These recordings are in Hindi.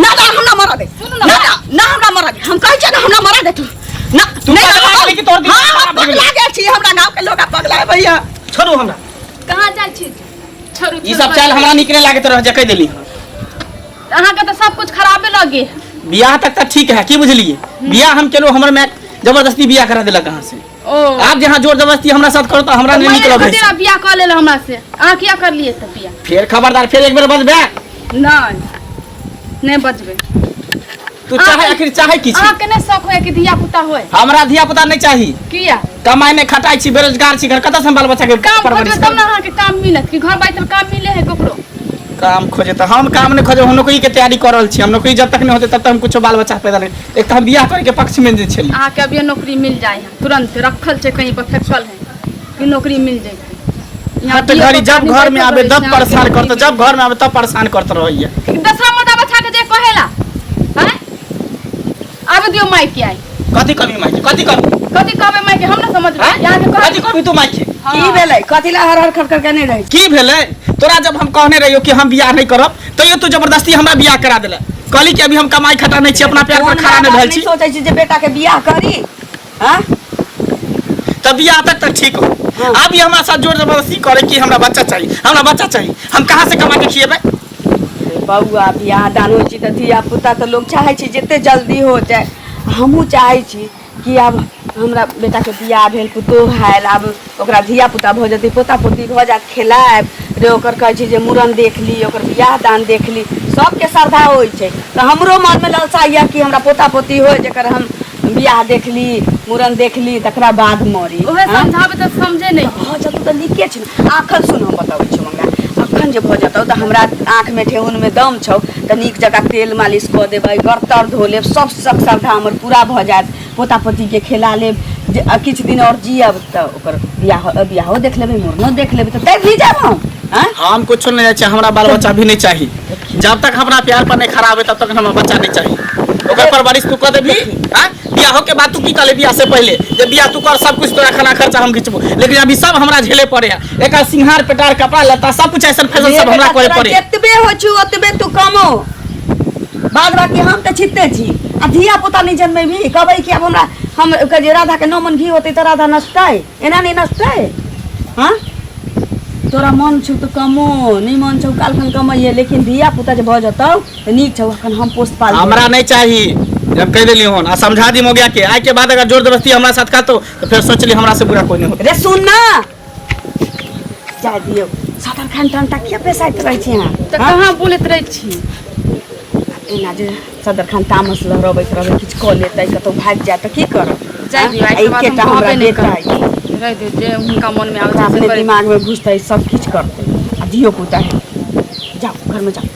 ना ना हमरा मारा दे ना ना हमरा मारा दे हम कहै छै ना हमरा मारा दे तू ना तू पगला गेली कि तोर दिल खराब भऽ गेलै पगला गेल छी हमरा गांव के लोग पगला भैया छोड़ू हमरा कहां जाइ छी छोड़ू ई सब चाल हमरा निकले लागे तो रह जकै देली अहाँ के तो सब कुछ खराबे लगे बियाह तक तो ठीक है की बुझलिए बियाह हम केलो हमर में जबरदस्ती बियाह करा देला कहां से आप जहां जोर जबरदस्ती हमरा साथ करो तो हमरा नहीं निकलब है तेरा बियाह कर लेला हमरा से आ क्या कर लिए त बियाह फिर खबरदार फिर एक बार बजबे नहीं बजबे तू चाहे आखिर चाहे की छी आ के नहीं शौक होय कि धिया पुता होय हमरा धिया पुता नहीं चाहिए किया कमाई में खटाई छी बेरोजगार छी घर कत संभाल बच्चा के काम परवरिश खोजो तब ना अहाँ के काम मिलत कि घर बैठल काम मिले है ककरो काम खोजे तो हम काम नहीं खोजे हम नौकरी के तैयारी कर रहल छी हम नौकरी जब तक नहीं होते तब तक हम कुछ बाल बच्चा पैदा नहीं एक तो हम बियाह करे के पक्ष में जे छली अहाँ के अभी नौकरी मिल जाए तुरंत रखल छै कहीं पर फेकल है कि नौकरी मिल जाए यहाँ तो घरी जब घर में आवे तब परेशान करते जब घर में आवे तब परेशान करते रहिए दसरा मोटा बच्चा के जे कहेला हैं आवे दियो माइक के आई कथी कमी माई कथी कहबे माइक हम ना समझ यहाँ के कथी कमी तू माई की भेलै कथी ला हर खट कर के नहीं रहै की भेलै तोरा जब हम कहने रहियो कि हम बियाह नहीं करब तो ये तू जबरदस्ती हमरा बियाह करा देला कहली कि अभी हम कमाई खटा नहीं छी अपना पैर पर खड़ा नहीं भेल छी सोचै छी जे बेटा के बियाह करी हां तब बियाह तक ठीक हो अभी हमरा साथ जोर जबरदस्ती करे कि हमरा बच्चा चाहिए हम कहां से कमा के खिएबै बउआ बियाह दान होइ छी त धिया पुता त लोग चाहै छी जते जल्दी हो जाए हमहू चाहै छी कि अब हमरा बेटा के बियाह भेल पुतोह हाल अब ओकरा धिया पुता भ जतै पोता पोती भ जात खेलाब रे ओकर कहै छी जे मूड़न देख ली ओकर बियाह दान देख ली सबके श्रद्धा होइ छै त हमरो मन में लालसा या कि हमरा पोता पोती हो जेकर हम बियाह देख ली मूड़न देख ली तकरा बाद मरी ओहे समझाबे त समझे नहीं भ जतौ त लिखे छै आखन सुन हम बताबै छी मंगा अखन जे भ जतौ त हमरा आँख में ठेहुन में दम छौ त नीक जगह तेल मालिश क देबै बर्तर धो लेब सब श्रद्धा हमर पूरा भ जायत पोता पोती के खेला लेब किछु दिन और जियब त ओकर बियाहो देख लेबै मूड़नो देख लेबै त देख भी जाब हम कुछ नहीं चाहिए हमरा बाल बच्चा भी नहीं चाहिए जब तक हमरा प्यार पर नहीं खराब है तब तक हमरा बच्चा नहीं चाहिए ओकर परवरिश तू कर देबी हां बियाह के बाद तू की कर ले बियाह से पहले जब बियाह तू कर सब कुछ तोरा खाना खर्चा हम खिचबो लेकिन अभी सब हमरा झेले पड़े है एका सिंहार पेटार कपड़ा लत्ता सब कुछ ऐसा फैशन सब हमरा करे पड़े जतबे हो छु ओतबे तू कमो बाद बाकी हम त छिते छी आ धिया पुता नहीं जन्मे भी कहबै कि अब हमरा हम जे राधा के 9 मन घी होते त राधा नष्टाय एना नहीं नष्टाय हां तोरा मन छु त कमो नहीं मन छु कालखन कमाइए लेकिन धिया पुता जे भ जतौ त नीक छौ अखन हम पोस पाल हमरा नहीं चाहिए जब कह देली हन आ समझा दी मोगिया के आज के बाद अगर जोर जबरदस्ती हमरा साथ करतो तो फिर सोच ली हमरा से बुरा कोई नहीं होता रे सुन ना जा दियो सदर खान टंटा के पैसाइत रहै छी हां त कहां बोलत रहै छी एना जे सदर खान तामस लहरबैत रहबै किछ क लेतै कतौ भाग जाय त की करब जाय दियो आई के केटा हमरा बेटा रह दे जे उनका मन में आवे अपने दिमाग में घुसतै सब किछ करतै आ दियो पुता है जाओ घर में जाओ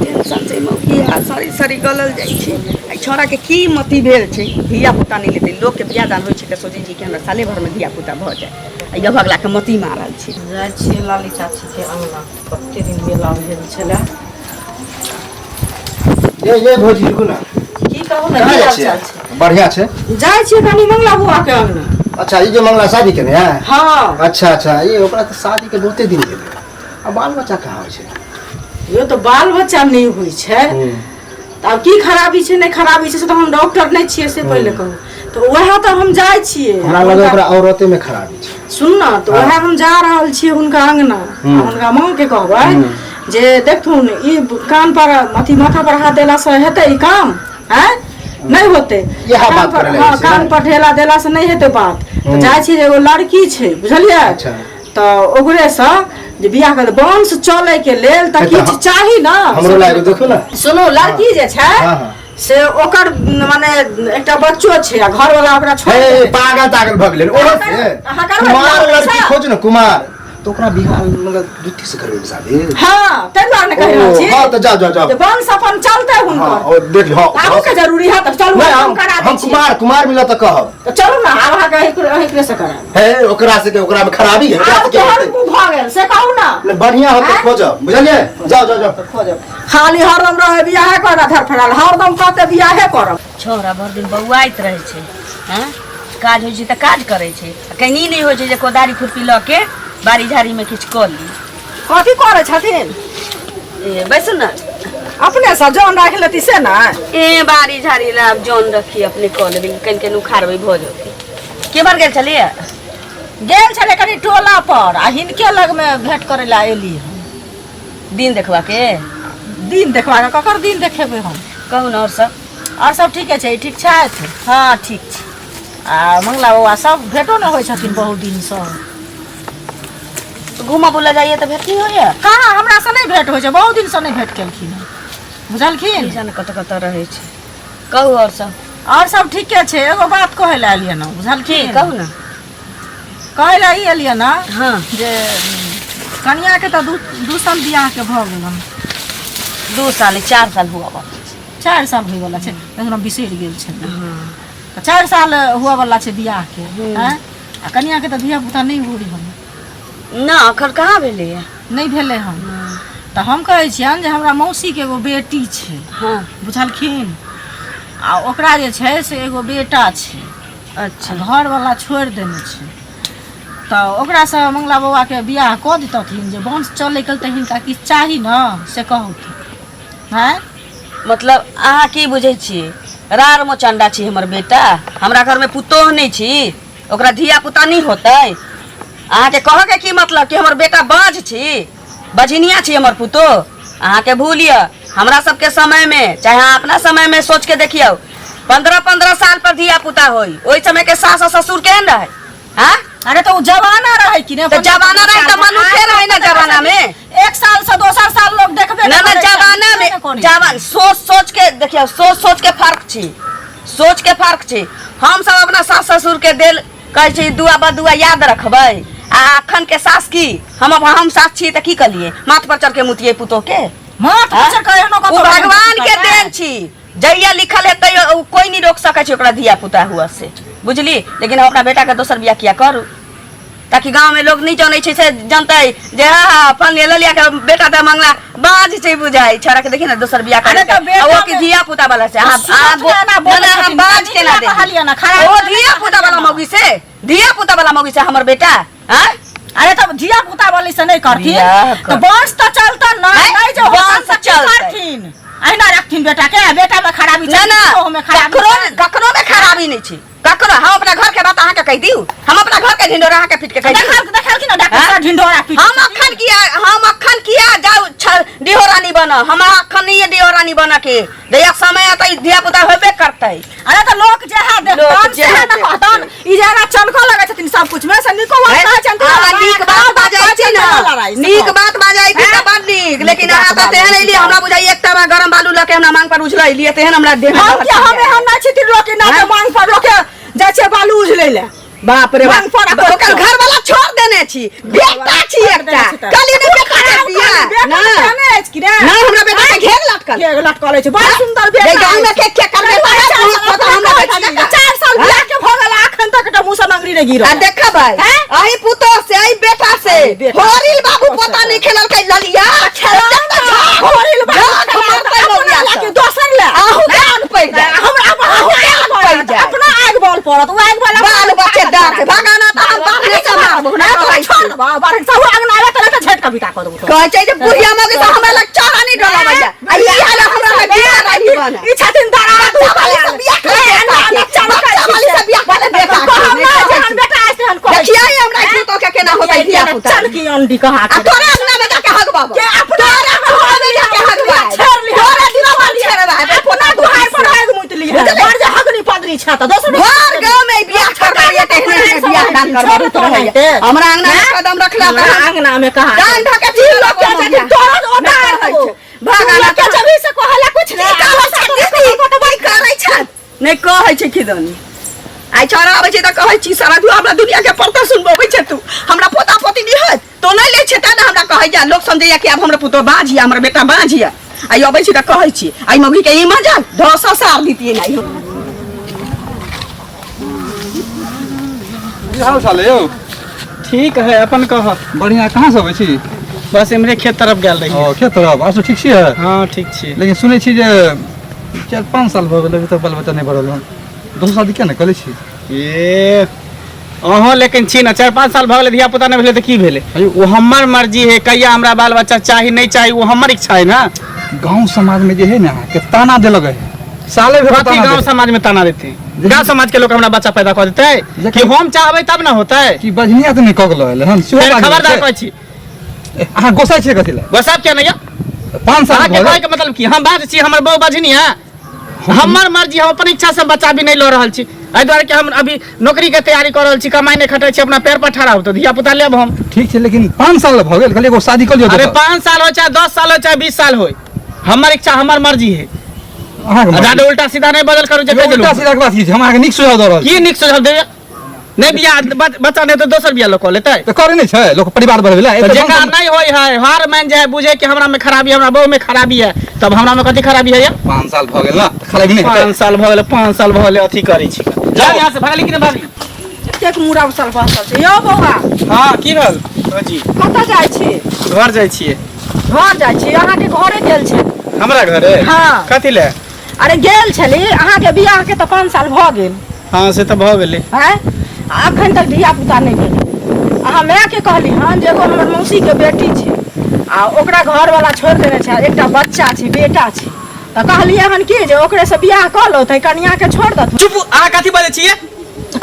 टेंशन से मौकिया सारी गलल जाइ छै आ छोरा के की मति भेल छै धिया पुता नहीं लेतै लोग के बियाह दान होइ छै त सोचै छी कि हमरा साले भर में धिया पुता भ जाय आ ये भगला के मति मारल छै जाइ छी लाली चाची के अंगना कते दिन गेला भेल छले ये भौजी रुकू ना की कहू ना की हाल चाल छै बढ़िया छै जाइ छी कनी मंगला बुआ के अंगना अच्छा ये जो मंगला शादी केने है हां अच्छा ये ओकरा तो शादी के बहुते दिन गेलै अब बाल बच्चा कहाँ होइ छै यो तो बाल बच्चा नहीं होइ छै त अब की खराबी छै नहीं खराबी छै से तो हम डॉक्टर नहीं छियै से पहले कहू तो वह तो हम जाय छियै हमरा लगे ओकरा औरते में खराबी छै सुन ना तो वह हम जा रहल छियै हुनका अंगना हुनका मां के कहबै जे देखथुन ई कान पर अथी माथा पर हाथ देला से हेतै ई काम हैं नहीं होते कान पर ढेला देला से नहीं हेतै बात तो जाय छी एगो लड़की छै बुझलियै तो ओकरे से जे बियाह कर वंश चले के लेल त किछ चाही ना हमरो लागे देखो ना सुनो लड़की जे छै से ओकर माने एकटा बच्चो छै आ घर वाला ओकरा छोड़ पागल भ गेलै ओहो से कुमार लड़की खोज ना कुमार तो ओकरा बिहार मतलब दुत्ती से करबे शादी हां तै दुआरे ने कहि रहल छी हां त जाओ जे वंश अपन चलतै हुनकर हां और देख हां आबो के जरूरी है त चलू हम करा दै छी हम कुमार मिला त कहब तो चलू ना आब अहाँ के से करा है ओकरा से के ओकरा में खराबी है क्या के भ गेल से कहू ना बढ़िया होते खोजब बुझलिए जाओ खोजब खाली हरदम रहे बियाह कर धर फड़ल हरदम कहते बियाहे करब छोरा भर दिन बौआइत रहे छै हैं काज होइ छै त काज करे छै कहीं नहीं होइ छै जे कोदारी खुरपी ल के बाड़ी झाड़ी में किछ क ली कथी करे छथिन ए बैसु ना अपने से जौन राख लेती से ना ए बारी झाड़ी ला जोन रखी अपने कॉल भी कन के नुखारबै भ जती के बार गेल चलिए गेल छले कनी टोला पर आ हिनके लग में भेंट करे ला एली हम। दिन देखवा के दिन देखवा के ककर दिन देखेबे हम। कहू न और सब ठीके छै, ठीक छथि? हाँ ठीक छै। आ मंगला बउआ सब भेटो न होइ छथिन बहुत दिन से। तो घुमा बुला जाइए तो भेट नहीं होइए? कहाँ हमरा से नहीं भेंट होइ छै, बहुत दिन से नहीं भेंट केलखिन बुझलखिन। जाने कत कत रहै छै। कहू और सब ठीके छै। एगो बात कहै ला एलियै न बुझलखिन। कहू न। कहै ला ई एलियै न हाँ जे कनिया के तो दू साल बियाह के भ गेल। 2 साल 4 साल हुआ बा। 4 साल होइ वाला छै, एकदम बिसरि गेल छै। तो 4 साल हुआ वाला छै बियाह के हैं। आ कनिया के तो धिया पुता नहीं होरी हम ना अखर कहाँ भेलै है? नहीं भेले हम। तो हम कहै छियन जे हमरा मौसी के एगो बेटी छै। हाँ बुझलखिन। आ ओकरा जे छै से एगो बेटा छै। अच्छा घर वाला छोड़ देने छै। तो ओकरा से मंगला बउआ के बियाह क दितथिन जे वंश चले कल त हिनका किछ चाही न से कहू हैं। मतलब अहाँ की बुझै छी? रार मोचंडा छी हमर बेटा, हमरा घर में पुतोह नहीं छी, ओकरा धिया पुता नहीं होतै। अहाँ के कह के की मतलब कि हमर बेटा बाज छी, बझिनिया छी हमर पुतोह? अहाँ के भूलिए हमरा सबके समय में चाहे अहाँ अपना समय में सोच के देखियो 15-15 साल पर धिया पुता होई। ओई समय के सास ससुर केहन रहे? हाँ अरे तो जमाना रहे कि ने। तो जमाना रहे तो मनुष्य रहे ना जमाना में। 1 साल से 2 साल लोग देखबे ना जमाना में जवान सोच के देखियो, सोच के फर्क छी, सोच के फर्क छी। हम सब अपना सास ससुर के दिल कहै छी दुआ बदुआ याद रखबै। आ अखन के सास की हम सास छी त की कलिए माथ पर चढ़ के मुतिये पुतो के? माथ पर चढ़ के वो भगवान के देन छी, जइया लिखल है तैयो कोई नहीं रोक सकै छै ओकरा धिया पुता हुआ से, बुझली। लेकिन हम अपना बेटा के दोसर बियाह किया करू ताकि गांव में लोग नहीं जानै छै से जानतै जे हां फंगे ललिया के बेटा त मंगला बाज छै बुझाई। छोरा के देखि ना दोसर बियाह करे ओ की धिया पुता वाला से हम बाज के ना दे ओ धिया पुता वाला मौगी से, धिया पुता वाला मौगी से हमर बेटा। हां अरे तब धिया पुता वाली से नहीं करथिन तो वंश तो चलता नहीं जो वंश चलथिन। अहिना रखथिन बेटा के, बेटा में खराबी ना ना ककरो में खराबी नहीं छै। ककरो हम अपना घर के बात अहाँ के कह दिउ, हम अपना घर के ढिंडोरा अहाँ के पीट के कह दिउ। देखलखिन ना डॉक्टर ढिंडोरा पीट। हम अखन किया जाऊ डिहोरा नहीं बना, हम अखन नहीं डिहोरा नहीं बना के दैया समय आता धिया पुता होबे करतै। अरे तो लोग जेहा देखतन से ना कहतन ई जरा चलको लगे छथिन सब कुछ में से निको बात ना चलते। नीक बात बाजै छी ना, नीक बात बाजै छी त बड नीक। लेकिन अहाँ त तेहन एली हमरा बुझाई एकटा बा गरम बालू लके हमरा मांग पर उझलै लिए तेहन हमरा देह में हम ना छी लोग के ना मांग पर लोग जाय छै बालू उझलै ले। बाप रे बाप ओकर घर वाला छोड़ देने छी, बेटा छी एकटा कली ने बेटा के बियाह ना ना हमरा बेटा के घेर लटकल छै बड़ सुंदर बेटा। जे गांव में के करबे पता हमरा 4 साल बियाह के भ गेल अखन तक त मुंह से नंगरी ने गिरल। आ देखबै आही पुतो से आही बेटा से होरिल बाबू पता नहीं खेलल के ललिया होरिल बाबू मारतै के दोसर ले आहू कान पड़ जा हमरा अपना आग बॉल पड़त ओ आग वाला बाल बच्चे डर से भगाना त हम बाहरे से मारबो ना तो छोड़ बाबा सब आग ना आवे त झटका बिता कर देबो। कहै छै जे बुढ़िया मगे से हमरा लग चारा नहीं डला भैया आ ई हाल हमरा लग बियाह नहीं बना ई छथिन दारा तू वाले से बियाह करे चारा वाले से बियाह वाले बेटा हम बेटा ऐसे हम कहै देखिए हमरा पुतो के केना होतै धिया पुता चल की अंडी कहा आ तोरे अंगना में जाके हग बाबा के अपना में जाके हग बा छोड़ ली तोरे दिनवा छेड़ बा अपना दुहाई पर आग मुत ली है बार जे हगनी पदरी छ त दोसर घर गांव में बियाह करबे तेहने बियाह दान करबे तो है हमरा अंगना में कदम रखला त अंगना में कहा कान ढके जी लोग के तोरा ओटा भगाना के जभी से कहला कुछ नहीं कहला से करै छ नहीं कहै छै किदनी आई छोरा आबै छै त कहै छी सारा तू हमरा दुनिया के परता सुनबोबै छै तू हमरा पोता पोती नहीं है तो नहीं ले छै त हमरा कहै जा लोग समझैया कि अब हमरा पुतो बाजिया हमरा बेटा बाजिया आई अबै छी त कहै छी आई मौगी के ई मजा ढोसा सार दीतिए नहीं हम हाल चाल है यौ? ठीक है अपन कह। बढ़िया कहाँ से अबै छी? बस इमरे खेत तरफ गेल रही। खेत तरफ आर सब ठीक छियै? हाँ ठीक छी। लेकिन सुनै छी जे 4-5 साल भऽ गेल अभी तक बाल बच्चा नहीं बढ़ल हन। दोसर शादी किया नहीं करै छी? ये अहाँ लेकिन छी ना 4-5 साल भऽ गेलै धिया पुता नहीं भेलै त की भेलै? वो हमर मर्जी है, कहिया हमरा बाल बच्चा चाही नहीं चाही वो हमर इच्छा है ना। गांव समाज में जे है ना के ताना दे लगे साले भर कथी गांव समाज में ताना देते हैं? गांव समाज के लोग हमरा बच्चा पैदा कर देते हैं कि हम चाहबै तब ना होता है कि बजनिया तो नहीं कगलो है हम खबरदार कहै छी। हां गोसाई छे कथि ला गोसाब क्या नहीं 5 साल के कहै के मतलब की हम बात छी हमर बहू बजनी है हमर मर्जी हम अपन इच्छा से बच्चा भी नहीं ल रहल छी एहि दुआरे कि हम अभी नौकरी के तैयारी कर रहल छी कमाई नहीं खटै छी अपना पैर पर ठड़ा हो तो धिया पुता लेब हम। ठीक है लेकिन 5 साल भ गेल खाली एगो शादी कर लियो। अरे 5 साल हो चाहे 10 साल हो चाहे 20 साल हो हमर इच्छा हमर मर्जी है। ज्यादा उल्टा सीधा नहीं बदल करू जे कह देलू। उल्टा सीधा के बात की हम आके निक सुझाव द रहल की निक सुझाव देबे नहीं बियाह बच्चा नहीं तो दोसर बियाह लोग लेतै तो करे नहीं छै लोग परिवार बढ़ेला तो जेका नहीं होय है हार मान जाए बुझे कि हमरा में खराबी हमरा बहू में खराबी है तब हमरा में कथी खराबी है? 5 साल भ गेल ना खाली भी नहीं 5 साल भ गेल 5 साल भ गेल अथी करै छी जा यहां से भागली कि नहीं भागली? एक मुड़ा उसल बसल छै यौ बौआ हां की भेल जी कतऽ जाइ छी? घर जाइ छिए। घर जाइ छी अहाँ के घरे गेल छै? हमरा घरे हाँ। कथी ले? अरे गेल छली अहाँ के बियाह के तऽ 5 साल भ गेल। हां से तऽ भ गेलै हैं अखन तक धिया पुता नहीं भेल। अहाँ माय के कहली हन जे एगो हमर मौसी के बेटी छै आ ओकरा घर वाला छोड़ देने छै एकटा बच्चा छै बेटा छै तऽ कहलिए हन कि जे ओकरे से बियाह क लो त कन्या के छोड़ दत। चुप अहाँ कथी बाजै छिए?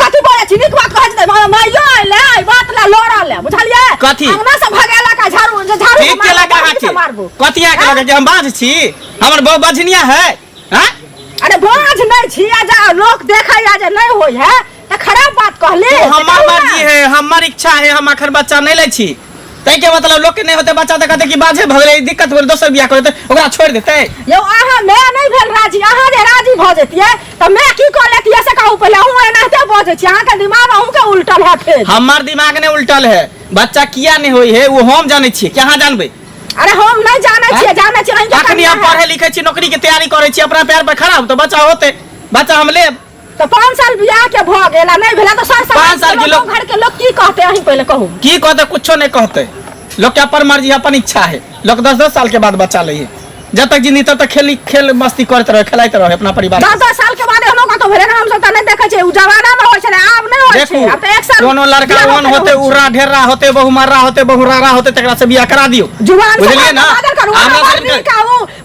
कथी बोले छी नीक बात कहै छै हमर माइयो आइले ई बात ला लड़ा ले बुझलिए? कथी? अंगना से भगेला का झाड़ू झाड़ू ठीक के लगा के मारबो कथी आ के लगे जे हम बाज छी हमर बहू बजनिया है हैं? अरे बाज नहीं छी आ जा लोग देखै या जे नहीं होय है त खराब बात कहले। तो हमर मर्जी है हमर इच्छा है हम अखन बच्चा नहीं लै छी तै के मतलब लोग के नहीं होते बच्चा त कहते कि बाजे भगले दिक्कत हो दोसर बियाह करते ओकरा छोड़ देते। यौ अहाँ मैं नहीं भेल राजी अहाँ जे राजी भ जतिए त मैं की क लेतिए से कहू पहले हूं एनाते बजे छी अहाँ के दिमाग अहूं के उल्टल है फेर। हमर दिमाग ने उल्टल है बच्चा किया नहीं होई है वो हम जानै छी कि अहाँ जानबै? अरे हम नहीं जानै छी जानै छी अहीं अखनी हम पढ़े लिखे छी नौकरी के तैयारी करे छी अपना पैर पर खड़ा हो तो बच्चा होते बच्चा हम लेब तो 5 साल बियाह के भ गेला नहीं भेला तो सर 5 साल के लोग घर के लोग की कहते अहीं पहले कहू? की कहते कुछो नहीं कहते लोग के अपन मर्जी अपन इच्छा है लोग 10-10 साल के बाद बच्चा ले जब तक जिंदगी तब तक खेल मस्ती करते रहे खिलाते रहे अपना परिवार 10 साल के बाद एनो का तो भेले हम सब त नहीं देखे छै उ जमाना में होय छले आब नहीं होय छै अब तो 1 साल दोनों लड़का वन होते उरा ढेरा होते बहु मारा होते बहु रारा होते तकरा से बियाह करा दियो जुबान से बुझलिए ना? हमरा से का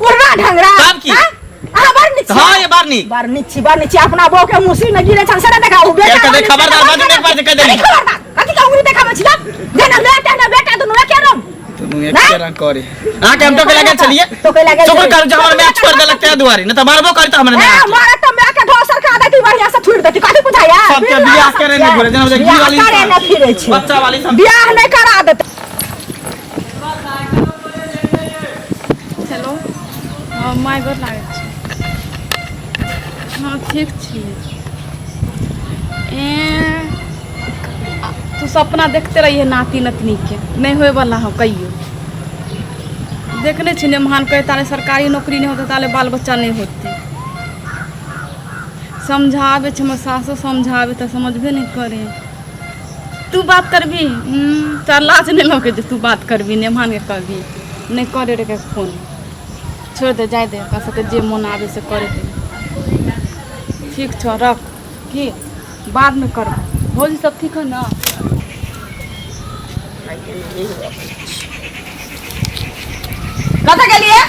उरा ढंगरा सब की? हां बार हां ये बार नीची अपना बो के मुसी न गिरे छन से देखा उ बेटा कदे खबरदार बाजू एक बार कह देली खबरदार कथि का उंगली देखा मछला देना बेटा दुनु के रम तुम एक केरा करे हां के हम तो के लगे चलिए तो के लगे शुक्र कर जो हमर मैच छोड़ देलक ते दुआरी न त मारबो करता हमने मैच मारे तो मैं के ढोसर का देती बढ़िया से छोड़ देती कथि बुझाया सबके बियाह करे नहीं घरे जना घी वाली करे न फिरे छी बच्चा वाली सब बियाह नहीं करा देते। हेलो हाँ माय गोर लागै छै। हाँ ठीक छी तू सपना देखते रहिए नाती नतनी के नहीं होए वाला हो कहियो देखने छी महान कहे ताले सरकारी नौकरी नहीं होता ताले बाल बच्चा नहीं होते समझावे छ हमर सासो समझावे तो समझबे नहीं करे तू बात करबी तार लाज नहीं लगे जे तू बात करबी नेमान के कहबी नहीं करे रे के फोन छोड़ दे जाए दे का सके जे मन आवे से करे दे ठीक छ रख की बाद में कर भोज सब ठीक है ना? कतऽ गेलिए?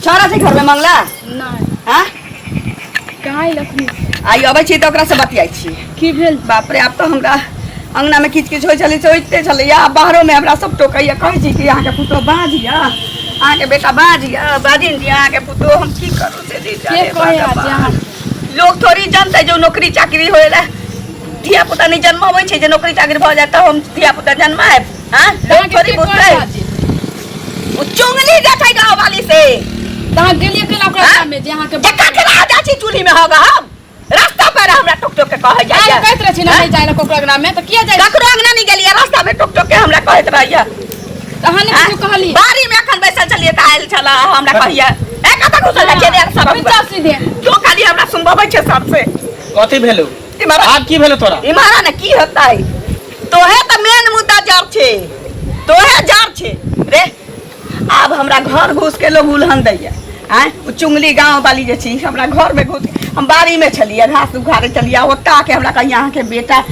छोरा छै घर में मंगला नहीं हां कहाँ लखनी आई अबै छी त ओकरा से बतियाई छी की भेल? बाप रे अब तो हमरा अंगना में किच किच होय छले सोचते छले या बाहरो में हमरा सब टोकैया कहै छी कि अहाँ के पुतो बाजिया अहाँ के बेटा बाजिया बाजिन दिया अहाँ के पुतो हम की करू से दी के कहे आज यहाँ लोग थोड़ी जानते जो नौकरी चाकरी होएला धिया पुता नहीं जन्माबै छै जे नौकरी चाकरी भ जाता हम धिया पुता जन्माए हां थोड़ी बुझतै ओ चुंगली जाय गांव वाली से तहाँ गेलिए के ओकरा में जे यहाँ के जक्का के राजा छी चूल्ही में होगा हम रास्ता पर हमरा टुक टुक के कहै आज जाइया कहत रहे छी नहीं जाए ला कोकरा ग्राम में तो किया जाए ककरो अंगना नहीं गेलिए रास्ता में टुक टुक के हमरा कहत रहिया तहाँ ने कुछ कहली बारी में अखन बैसल छलिए त आइल छला हमरा कहिया ए कतऽ घुसल जा के सब बिचा सीधे तो खाली हमरा सुनबबै छै सबसे कथी भेलौ इमारा आप की भेलो तोरा इमारा ने की होतै तोहे त मेन मुद्दा जड़ छै तोहे जड़ छै रे अब हमरा घर घुस के लोग उल्हन दैया आय उ चुंगली गांव वाली जे छी हमरा घर में घुस हम बारी में छलिए घास उखाड़े छलिए ओता के हमरा कहिया अहाँ के बेटा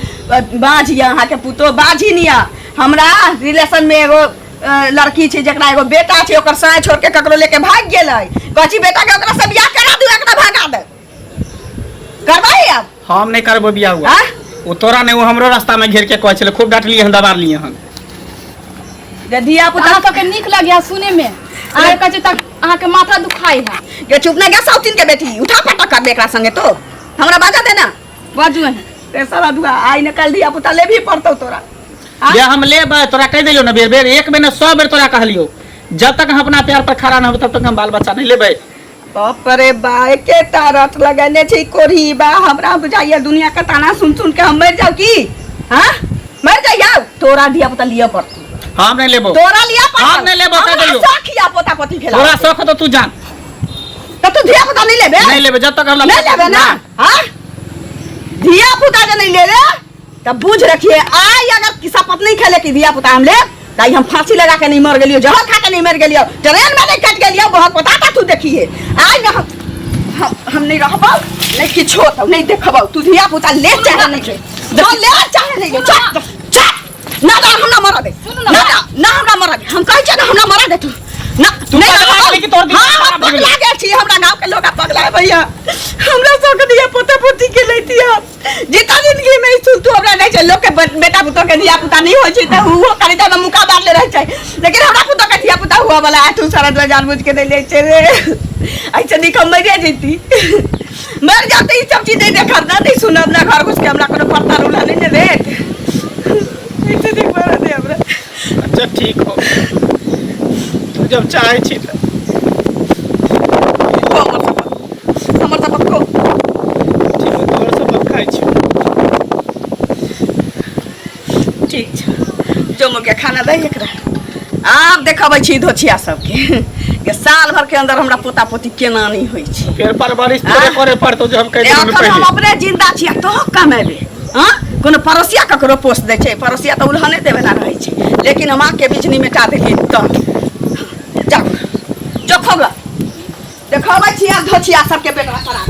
बाझिया अहाँ के पुतो बाझी निया हमरा रिलेशन में एगो लड़की छै जकरा एगो बेटा छै ओकर साय छोड़ के ककरो लेके भाग गेलै कहची बेटा के ओकरा से बियाह करा दू एकरा भगा दे करबाई अब हम नहीं करबो बियाह हुआ हाँ? वो तोरा नहीं वो हमरो रास्ता में घेर के कहै छले खूब डांटलिए हम दबार लिए हन जे धिया पुता अहाँ सबके नीक लगे सुने में अहाँ कहै छै तक अहाँके माथा दुखाई है के चुप ना गे सौतीन के बेटी उठा पटक कर एकरा संगे तो हमरा बाजा देना बाजू है ते सारा दुआ आई न कल धिया पुता ले भी पड़तौ तोरा हाँ? ये हम लेबै तोरा कह दिलियो ना बेर बेर एक बेर न 100 बेर तोरा कहलियो जब तक हम अपना प्यार पर खड़ा न हो तब तक हम बाल बच्चा नहीं लेबै बाप रे बा एके तारत लगने छै कोरी बा हमरा बुझाइया दुनिया का ताना सुन सुन के हम मर जाऊ की हां मर जाइया तोरा धिया पुता लिया पड़तौ हम नहीं लेबो तोरा लिया पड़तौ हम नहीं लेबो कह दिलियो साखिया पोता पोती खेला तोरा शौक तो तू जान तो तू धिया पुता नहीं लेबे नहीं लेबे जब तक हम नहीं लेबे ना हां धिया पुता जे नहीं ले रे तब बुझ रखिए आई अगर किसा पत नहीं खेले कि धिया पुता हम ले ताई हम फांसी लगा के नहीं मर गेलियो जहर खा के नहीं मर गेलियो ट्रेन में नहीं कट गेलियो बहुत पता था तू देखिए आज ना हम नहीं रहबो नहीं किछो तो नहीं देखबो तू धिया पुता ले चाहे नहीं के जो ले चाहे नहीं के चल ना हमरा मरा दे ना हमरा मरा दे हम कहै छ ना हमरा मरा दे तू ना तू पगला गेली कि तोर दिमाग खराब भऽ गेलै? पगला गेल छी हमरा गांव के लोग पगला भैया हमरा सब दिया पोता पोती के लेती है जितना जिंदगी में सुन तू हमरा नहीं छै लोग के बेटा पुतो के दिया पुता नहीं होय छै त वो करे त मुका बात ले रह छै लेकिन हमरा पुतो के दिया पुता हुआ वाला है तू सारा दो जानबूझ के दे ले छै रे ऐसे निकम मर जेती मर जाते ई सब चीज नहीं देखब ना नहीं सुनब ना घर घुस के हमरा कोनो पत्ता रुला नहीं रे ऐसे देख मार दे हमरा अच्छा ठीक हो तू जब चाहे छी त हमर सब को ठीक हो तोर सब खाइ छी ठीक छै जो मुर्गे खाना दे एकरा आब देखबै छी धोछिया सबके कि साल भर के अंदर हमरा पोता पोती केना नहीं होई छै फिर परवरिश तोरे करे पड़तो जे हम कह दिन एखन हम पहले अपने जिंदा छियै तो कमेबे हां कोनो पड़ोसिया ककरो पोस दै छै पड़ोसिया तो उल्हने देवे ला रहै छै लेकिन हम आके बीच में मिटा देलिए तो जाओ जो खोगा देखबै छी आ धोछिया सबके पेटवा करा